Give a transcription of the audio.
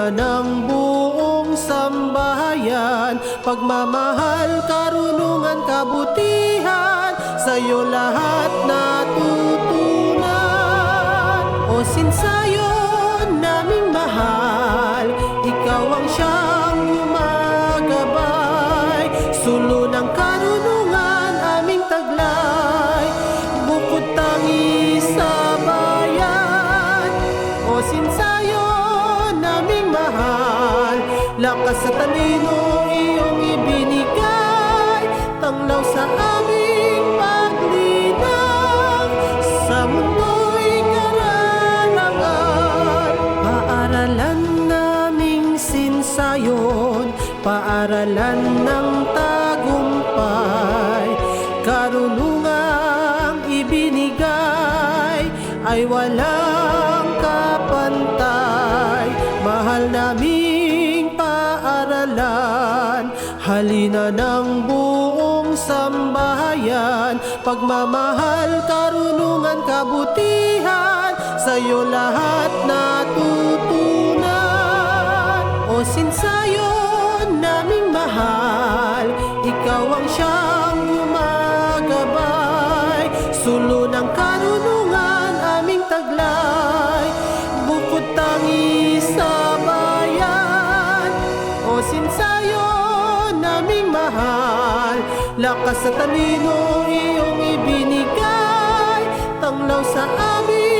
halina ng buong sambahayan. Pagmamahal, karunungan, kabutihan, sa'yo lahat natutunan. O sinsayon naming mahal, ikaw ang siyang gumagabay. Sulo ng karunungan aming taglay, bukod tangi sa bayan. O sinsayon naming mahal, lakas sa talino iyong ibinigay. Tanglaw sa aming paglinang, sa mundo'y kararangan. Paaralan naming sinsayon, paaralan ng tagumpay. Karunungang ibinigay ay walang kapantay. Mahal naming paaralan, halina ng buong sambahayan. Pagmamahal, karunungan, kabutihan, sa'yo lahat natutunan. O sinsayon naming mahal, ikaw ang siyang gumagabay. Sulo ng karunungan aming taglay, bukod tangi sa bayan. O sinsayon naming mahal, lakas sa talino iyong ibinigay. Tanglaw sa amin